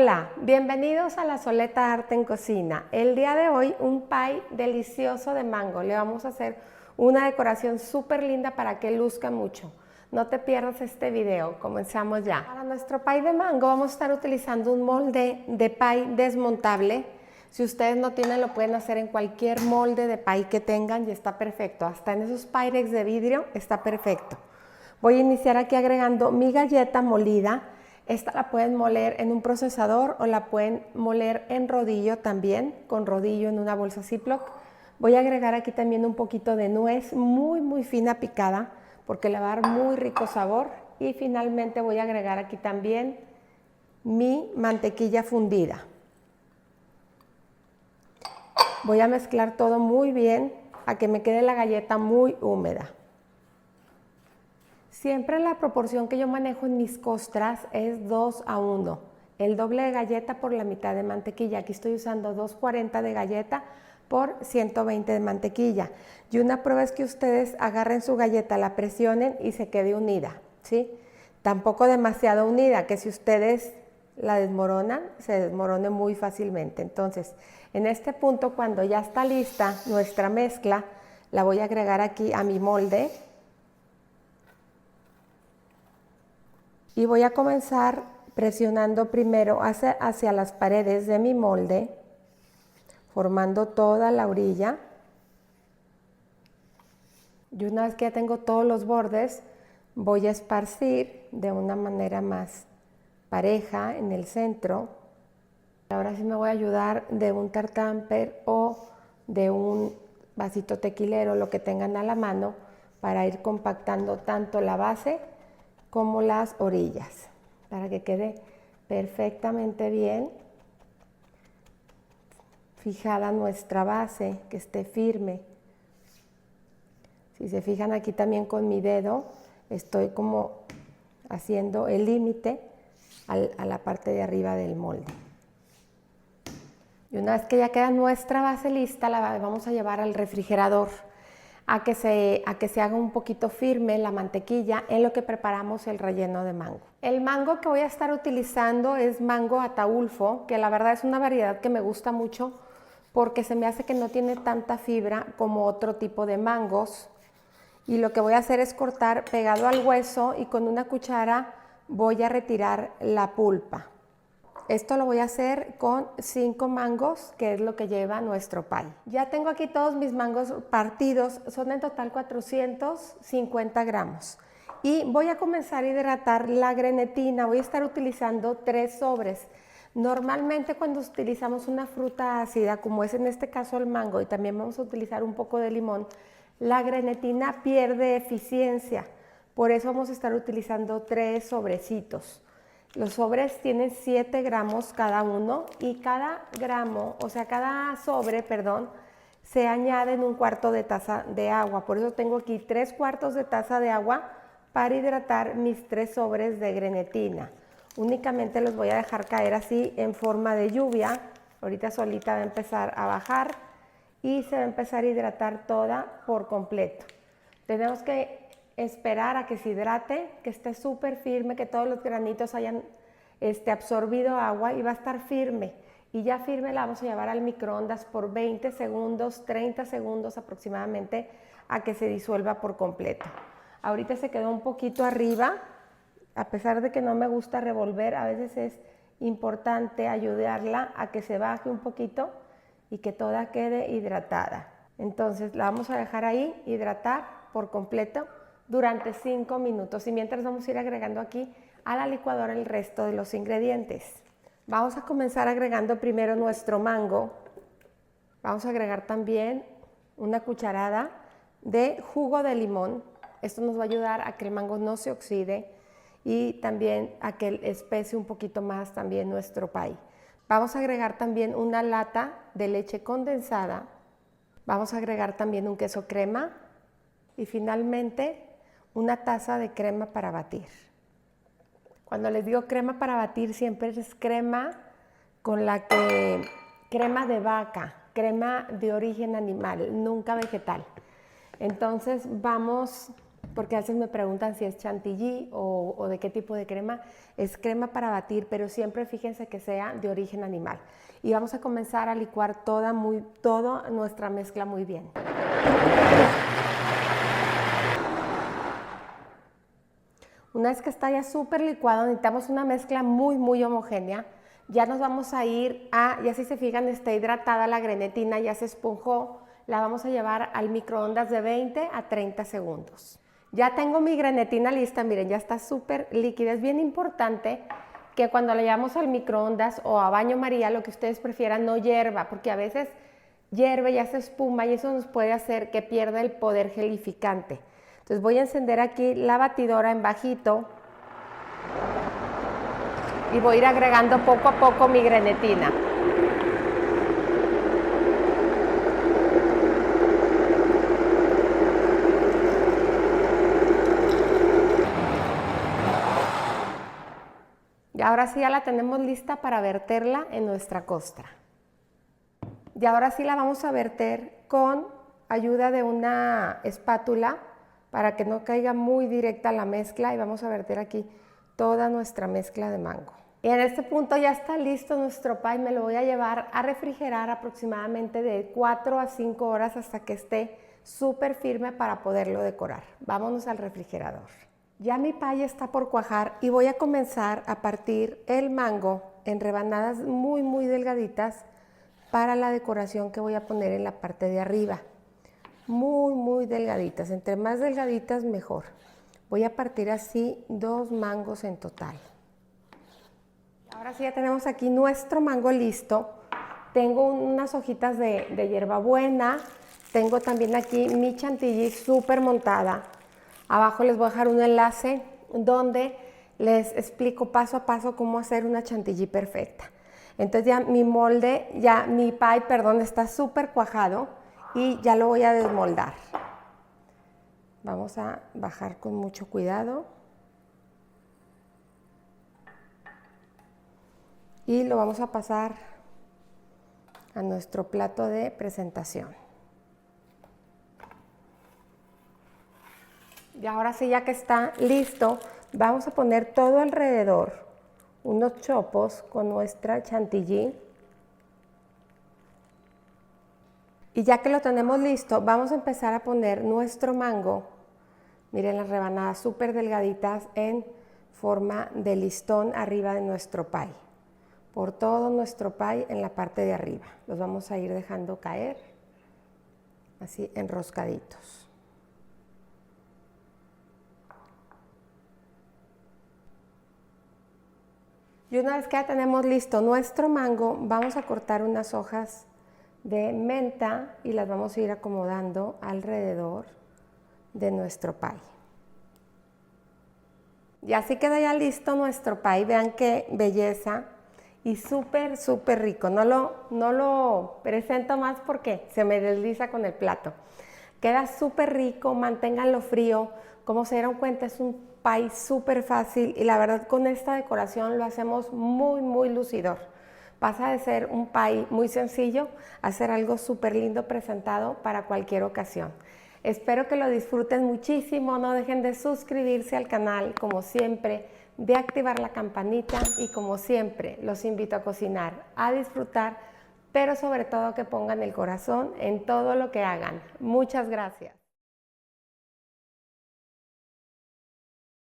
Hola, bienvenidos a La Soleta Arte en Cocina. El día de hoy un pie delicioso de mango. Le vamos a hacer una decoración súper linda para que luzca mucho. No te pierdas este video, comenzamos ya. Para nuestro pie de mango vamos a estar utilizando un molde de pie desmontable. Si ustedes no tienen, lo pueden hacer en cualquier molde de pie que tengan y está perfecto. Hasta en esos Pyrex de vidrio está perfecto. Voy a iniciar aquí agregando mi galleta molida. Esta la pueden moler en un procesador o la pueden moler en rodillo también, con rodillo en una bolsa Ziploc. Voy a agregar aquí también un poquito de nuez muy fina picada, porque le va a dar muy rico sabor. Y finalmente voy a agregar aquí también mi mantequilla fundida. Voy a mezclar todo muy bien a que me quede la galleta muy húmeda. Siempre la proporción que yo manejo en mis costras es 2:1. El doble de galleta por la mitad de mantequilla. Aquí estoy usando 240 de galleta por 120 de mantequilla. Y una prueba es que ustedes agarren su galleta, la presionen y se quede unida, ¿sí? Tampoco demasiado unida, que si ustedes la desmoronan, se desmorone muy fácilmente. Entonces, en este punto, cuando ya está lista nuestra mezcla, la voy a agregar aquí a mi molde. Y voy a comenzar presionando primero hacia las paredes de mi molde, formando toda la orilla. Y una vez que ya tengo todos los bordes, voy a esparcir de una manera más pareja en el centro. Ahora sí me voy a ayudar de un tartamper o de un vasito tequilero, lo que tengan a la mano, para ir compactando tanto la base como las orillas, para que quede perfectamente bien fijada nuestra base, que esté firme. Si se fijan aquí también con mi dedo, estoy como haciendo el límite a la parte de arriba del molde. Y una vez que ya queda nuestra base lista, la vamos a llevar al refrigerador a que se haga un poquito firme la mantequilla en lo que preparamos el relleno de mango. El mango que voy a estar utilizando es mango Ataulfo, que la verdad es una variedad que me gusta mucho porque se me hace que no tiene tanta fibra como otro tipo de mangos. Y lo que voy a hacer es cortar pegado al hueso y con una cuchara voy a retirar la pulpa. Esto lo voy a hacer con 5 mangos, que es lo que lleva nuestro pie. Ya tengo aquí todos mis mangos partidos, son en total 450 gramos. Y voy a comenzar a hidratar la grenetina. Voy a estar utilizando 3 sobres. Normalmente cuando utilizamos una fruta ácida, como es en este caso el mango, y también vamos a utilizar un poco de limón, la grenetina pierde eficiencia. Por eso vamos a estar utilizando 3 sobrecitos. Los sobres tienen 7 gramos cada uno y cada gramo, o sea, cada sobre, perdón, se añade en 1/4 de taza de agua. Por eso tengo aquí 3/4 de taza de agua para hidratar mis 3 sobres de grenetina. Únicamente los voy a dejar caer así en forma de lluvia. Ahorita solita va a empezar a bajar y se va a empezar a hidratar toda por completo. Tenemos que esperar a que se hidrate, que esté súper firme, que todos los granitos hayan absorbido agua y va a estar firme. Y ya firme la vamos a llevar al microondas por 20 segundos, 30 segundos aproximadamente, a que se disuelva por completo. Ahorita se quedó un poquito arriba, a pesar de que no me gusta revolver, a veces es importante ayudarla a que se baje un poquito y que toda quede hidratada. Entonces la vamos a dejar ahí hidratar por completo durante 5 minutos y mientras vamos a ir agregando aquí a la licuadora el resto de los ingredientes. Vamos a comenzar agregando primero nuestro mango. Vamos a agregar también una cucharada de jugo de limón. Esto nos va a ayudar a que el mango no se oxide y también a que espese un poquito más también nuestro pie. Vamos a agregar también una lata de leche condensada. Vamos a agregar también un queso crema y finalmente una taza de crema para batir. Cuando les digo crema para batir, siempre es crema crema de vaca, crema de origen animal, nunca vegetal. Entonces vamos porque a veces me preguntan si es chantilly o de qué tipo de crema. Es crema para batir, pero siempre fíjense que sea de origen animal. Y vamos a comenzar a licuar toda nuestra mezcla muy bien. Una vez que está ya súper licuado, necesitamos una mezcla muy homogénea. Ya nos vamos a ir ya si se fijan, está hidratada la grenetina, ya se esponjó. La vamos a llevar al microondas de 20 a 30 segundos. Ya tengo mi grenetina lista, miren, ya está súper líquida. Es bien importante que cuando la llevamos al microondas o a baño María, lo que ustedes prefieran, no hierva, porque a veces hierve y hace espuma y eso nos puede hacer que pierda el poder gelificante. Entonces voy a encender aquí la batidora en bajito y voy a ir agregando poco a poco mi grenetina. Y ahora sí ya la tenemos lista para verterla en nuestra costra. Y ahora sí la vamos a verter con ayuda de una espátula para que no caiga muy directa la mezcla, y vamos a verter aquí toda nuestra mezcla de mango. Y en este punto ya está listo nuestro pie. Me lo voy a llevar a refrigerar aproximadamente de 4 a 5 horas hasta que esté súper firme para poderlo decorar. Vámonos al refrigerador. Ya mi pie está por cuajar y voy a comenzar a partir el mango en rebanadas muy delgaditas para la decoración que voy a poner en la parte de arriba. Muy delgaditas, entre más delgaditas mejor. Voy a partir así 2 mangos en total. Ahora sí ya tenemos aquí nuestro mango listo. Tengo unas hojitas de hierbabuena, tengo también aquí mi chantilly súper montada. Abajo les voy a dejar un enlace donde les explico paso a paso cómo hacer una chantilly perfecta. Entonces ya mi pie, perdón, está súper cuajado y ya lo voy a desmoldar. Vamos a bajar con mucho cuidado. Y lo vamos a pasar a nuestro plato de presentación. Y ahora sí, ya que está listo, vamos a poner todo alrededor unos chopos con nuestra chantilly. Y ya que lo tenemos listo, vamos a empezar a poner nuestro mango. Miren las rebanadas súper delgaditas en forma de listón arriba de nuestro pie. Por todo nuestro pie en la parte de arriba. Los vamos a ir dejando caer, así enroscaditos. Y una vez que ya tenemos listo nuestro mango, vamos a cortar unas hojas de menta y las vamos a ir acomodando alrededor de nuestro pie. Y así queda ya listo nuestro pie. Vean qué belleza y súper rico. No lo presento más porque se me desliza con el plato. Queda súper rico, manténganlo frío. Como se dieron cuenta, es un pie súper fácil y la verdad con esta decoración lo hacemos muy lucidor. Pasa de ser un pie muy sencillo a ser algo súper lindo presentado para cualquier ocasión. Espero que lo disfruten muchísimo. No dejen de suscribirse al canal, como siempre, de activar la campanita y como siempre los invito a cocinar, a disfrutar, pero sobre todo que pongan el corazón en todo lo que hagan. Muchas gracias.